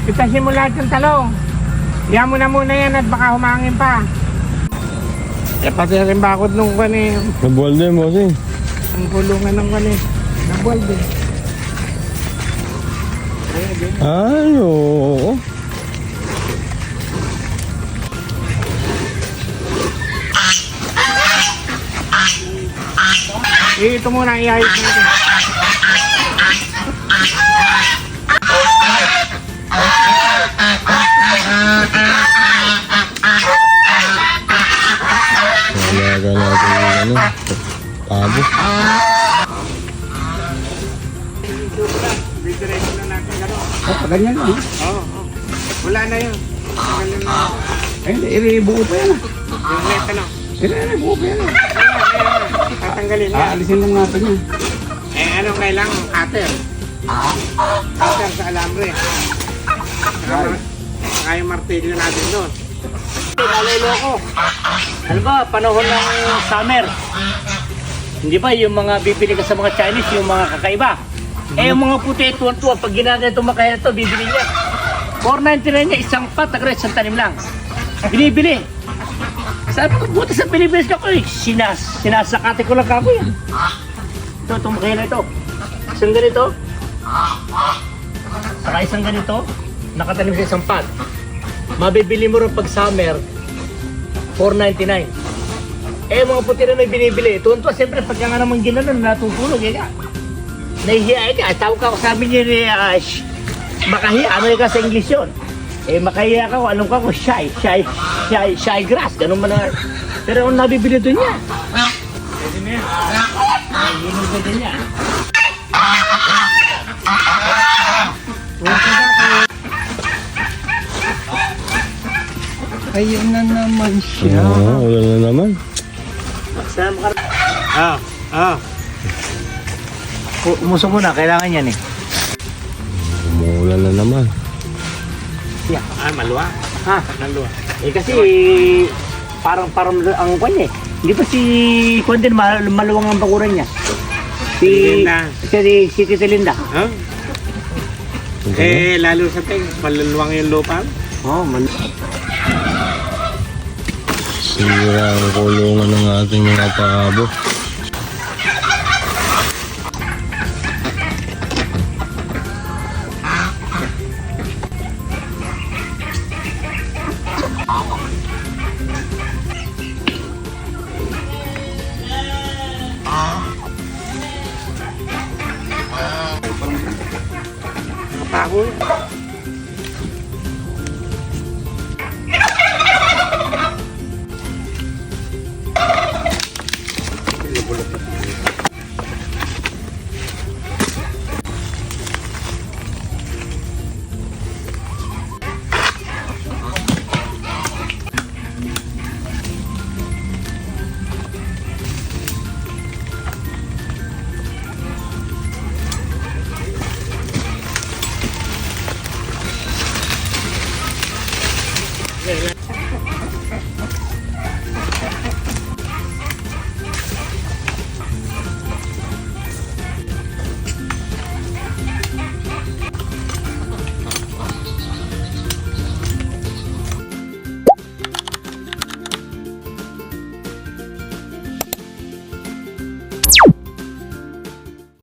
Pitasin mo lahat ng talong. Iyan mo na muna yan at baka humangin pa. Eh pati rin bakod nung kani. Nabuwal din mo kasi. Ang kulungan ng kani. Nabuwal din. Ay, oo. Ito muna iayos natin. Nalaga natin yung pabo. Didiretso na natin gano'n. Ganyan lang. Oo. Wala na yun. Tanggalin na. Ay, buo pa yan. Yung net ano. Buo pa yan. Ayan. Tatanggalin na. Aalisin lang natin yan. Eh anong kailangan? Cutter. Cutter sa alambre. Saka yung martilyo natin doon. Naliloko. Ano ba, panahon ng summer. Hindi ba yung mga bibili ka sa mga Chinese, yung mga kakaiba? Eh yung mga puti, tuwan-tuwa, pag ginagano makaya ito, bibili niya. 4.99 niya, isang pat, isang tanim lang. Binibili. Sabi ko, buti sa Pilipinas ako eh. Sinasakate ko lang kako yan. Ito, tumakaya na ito. Isang ganito. Saka isang ganito, nakatanim sa isang pat. Mabibili mo rin pag summer, 4.99. Eh, mga puti na may binibili. Tuwan-tuwa, siyempre, pagka nga naman ginanon, natutulog, eh ka. Nahihiya ka. Tawag ka ako, sabi niya ni makahiya. Ano yung ka sa English yun? Eh, makahiya ka, anong ka ko, shy grass. Ganun man na. Pero ang nabibili doon niya. Pwede na yan. Ginugod niya. Ayun na naman siya. Oo, wala na naman. Sama ka. Umusok muna, kailangan yan eh. Umuulan na naman. Maluwa. Ha? Maluwa. Eh kasi, parang ang kwan niya eh. Hindi pa si Kwan din, maluwang ang bakuran niya. Linda. Si Tita Linda. Huh? Eh, lalo sa ting, maluluwang yung lupa. Oh, Sira ang kulungan ng ating mga pabo. Kapako.